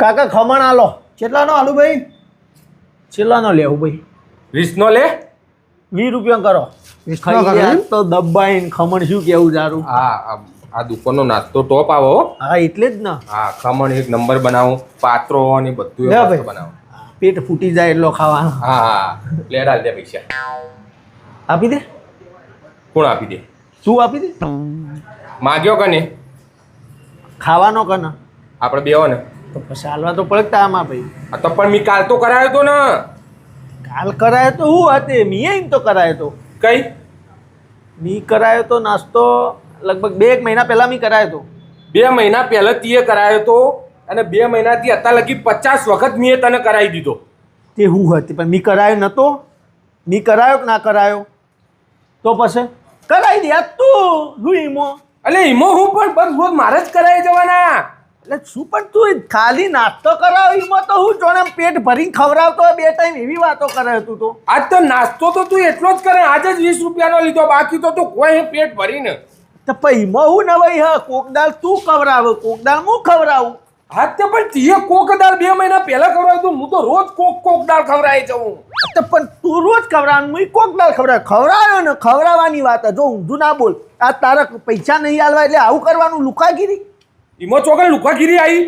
કાકા ખમણ આલો. કેટલાનો આલુ ભાઈ? છેલ્લાનો લેવું ભાઈ. 20 નો લે. 20 રૂપિયા કરો. કરો એમ? તો દબાઈને ખમણ શું કેવું સારું. આ દુકાનનો નાસ્તો ટોપ આવો. હા એટલે જ ને. હા, ખમણ એક નંબર બનાવો, પાત્રો અને બધું લે મસ્ત ભાઈ. બનાવો. પેટ ફૂટી જાય એટલો ખાવાનો. હા, લે ડાલ દે પૈસા. આપી દે. કોણ આપી દે? તું આપી દે. માગ્યો કને? ખાવાનો કને આપણે બેવો ને. તો પછી હાલવા તો પડતા આમાં ભાઈ. આ તો પણ મી કાલ તો કરાયો તો ને. કાલ કરાયો તો હું હતી મીએ એમ તો કરાયો તો. કઈ? મી કરાયો તો નાસ્તો લગભગ 2 મહિના પહેલા મી કરાયો તો. 2 મહિના પહેલા તીએ કરાયો તો અને 2 મહિનાથી અત્યાર લગી 50 વખત મીએ તને કરાવી દીધો. તે હું હતી પણ મી કરાયો નતો. મી કરાયો કે ના કરાયો તો પછી કરાવી દે તું હુઈમો. અલે ઈમો હું પણ બસ રોજ મારે જ કરાવી જવાના. એટલે શું પણ તું ખાલી નાસ્તો કરાવ એમાં તો હું જોને પેટ ભરીને ખવડાવતો હોય 2 ટાઈમ એવી વાતો કરે તું તો. આજ તો નાસ્તો તો તું એટલો જ કરે. આજે જ 20 રૂપિયાનો લીધો, બાકી તો તું કોઈ પેટ ભરીને. તો પૈમાં હું નવાઈ હા કોક દાળ તું ખવડાવ કોક દાળ હું ખવડાવું. હા તો પણ તીએ કોક દાળ 2 મહિના પહેલા ખવડાવ્યું તું. હું તો રોજ કોક દાળ ખવડાવી જાઉં. તો પણ તું રોજ ખવડાવ હું કોક દાળ ખવડાવ્યો ને ખવડાવવાની વાત જો ઊંધું ના બોલ. આ તારા પૈસા નહીં આલવા એટલે આવું કરવાનું લુખાગીરી. ઈમો ચોકડ લુકાગીરી આવી.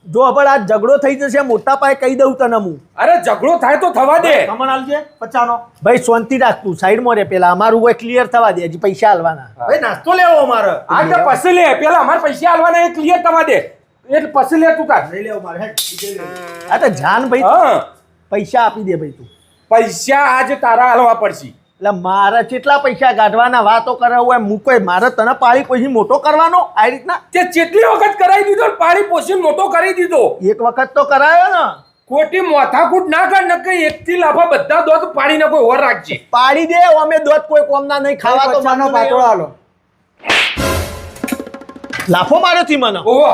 જો હવે આ ઝઘડો થઈ જશે મોટા પાયે કહી દઉં તને હું. અરે ઝઘડો થાય તો થવા દે. ખમણ આલજે 50 નો. ભાઈ શાંતિ રાખ તું સાઈડમાં રે પેલા અમારું કોઈ ક્લિયર થવા દે હજી પૈસા આલવાના. ભાઈ નાસ્તો લેવો અમારે. આ તો પછી લે. પેલા અમારે પૈસા આલવાના એ ક્લિયર થવા દે. એટલે પછી લે તું તાર. લઈ લેવો મારે હેડ. આ તો જાન ભાઈ હા, પૈસા આપી દે ભાઈ તું. પૈસા આજે તારા આલવા પડશે. એટલે મારે કેટલા પૈસા કાઢવાના વાતો કરાવું હોય મૂકો મારે તને પાળી પછી મોટો કરવાનો આ રીતના. તે કેટલી વખત કરાવી દીધો ને પાડી પોસીને મોટો કરી દીધો. એક વખત તો કરાયો ને. ખોટી માથાકૂટ ના કર. નકર એકથી લાફા બધા દોત પાડીને કોઈ ઓર રાખજે. પાડી દે અમે દોત કોઈ કોમના નહીં ખાવા તો 50 નો પાતળો આલો. લાફો માર્યો થી મને. ઓહો,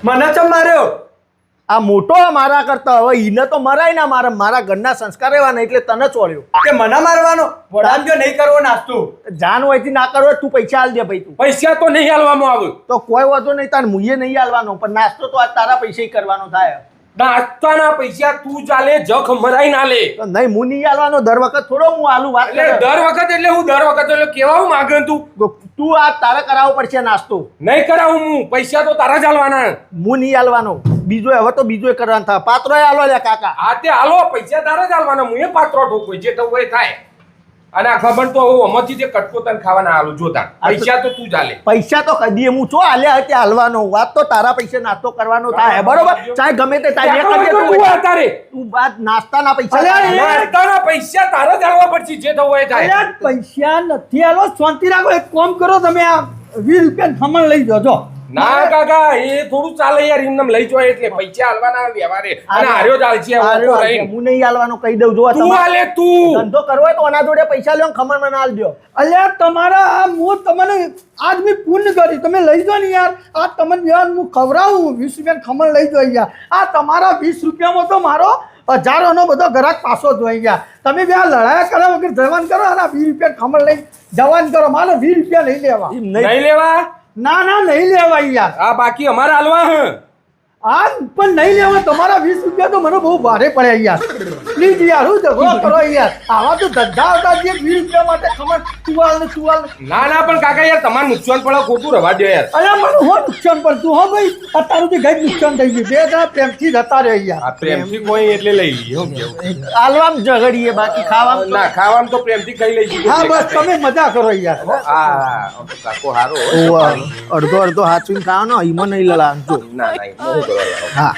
મને ચમ માર્યો? આ મોટો મારા કરતા હવે ઈને તો મરાય ના મારે મારા ઘરના સંસ્કાર એવા નહીં એટલે તને ચોર્યો. કે મને મારવાનો? વડામ જો નહીં કરવો નાસ્તો. જાન હોયથી ના કરો તું પૈસા આલ દે ભાઈ તું. પૈસા તો નહીં આલવામાં આવે. તો કોઈ વાંધો નહીં તાર મુએ નહીં આલવાનો પણ નાસ્તો તો આ તારા પૈસે કરવાનો થાય. નાસ્તાના પૈસા તું ચાલે જખ મરાઈ ના લે. તો નહીં હું નહીં આલવાનો દર વખત થોડો હું આલુ વાત એટલે કરે. દર વખત એટલે હું દર વખત એટલે કેવા હું માગે તું? તું આ તારે કરાવવો પડશે નાસ્તો. નહીં કરાવું હું. પૈસા તો તારા જ આલવાના. હું નહીં આલવાનો બીજો હવે તો બીજો કરવાનો થાય પાત્રો આલો લે કાકા. આ તે આલો પૈસા તારા જ આલવાના. હું એ પાત્રો ઠોકું જે થવું એ થાય. અને આ ખબર તો હું આમાંથી જે કટકો તને ખાવાના આલું જોતા. પૈસા તો તું ચાલે. પૈસા તો કદી હું છો આલ્યા હતી હાલવાનો વાત તો તારા પૈસે નાસ્તો કરવાનો થાય બરોબર. ચાહે ગમે તે ચાહે તું તારે તું વાત નાસ્તાના પૈસા અલ્યા, નાસ્તાના પૈસા તારા જ આલવા પડશે જે થવું એ થાય. અલ્યા પૈસા નથી આલો. શાંતિ રાખો. એક કામ કરો તમે આ 20 રૂપિયા ખમણ લઈ જજો. ના કાકા એ થોડું ચાલે યાર. એમને લઈ જાય એટલે પૈસા આલવાના વ્યવહારે. અને હાર્યો ચાલશે આર્યો હાલશે. હું નહીં આલવાનો કહી દઉં જો તું આલે તું. ધંધો કરવો હોય તો આના જોડે પૈસા લ્યો ખમણ મને આલ દો. અલ્યા તમારા આ હું તમને આજ મેં પુણ્ય કરી. તમે લઈ જાઓ ને યાર. આ તમને વ્યવહાર હું ખવડાવું 20 રૂપિયા ખમણ લઈ જાઓ યાર. આ તમારા 20 રૂપિયામાં તો મારો હજારોનો બધો ગ્રાહક પાછો જ હોય યાર. તમે બે આ લડાયા કર્યા વગર જવાન કરો અને 20 રૂપિયા ખમણ લઈ જવાન કરો. મારે 20 રૂપિયા નહીં લેવા. એમ નહીં લેવા. ના ના નહીં લેવા યાર. આ બાકી અમારે આલવા હ. આ પણ નહીં લેવા. તમારા 20 રૂપિયા તો મને બહુ ભારે પડ્યા યાર. પ્લીઝ યાર હું ઝઘડો કરો યાર. આવા તો ધંધા હતા જે 20 રૂપિયા માટે ખમણ તુવાલ ને તુવાલ. ના ના પણ કાકા યાર તમારે નુકસાન પડે ખોટું રવા દે યાર. અરે મને હું નુકસાન પડતું હો ભાઈ. અત્યાર સુધી ગઈ નુકસાન થઈ ગયું. 2 જણા પ્રેમથી જતા રહે યાર. આ પ્રેમથી કોઈ એટલે લઈ લઈએ હું કેવું. આલવામ ઝઘડીએ બાકી ખાવામાં ના ખાવામાં તો પ્રેમથી ખાઈ લઈશું. હા બસ તમે મજા કરો યાર. હા કાકો હારો. અડધો અડધો હાચવીને ખાવાનો ઈમાં નહીં લડાવવાનું જો. ના ના હા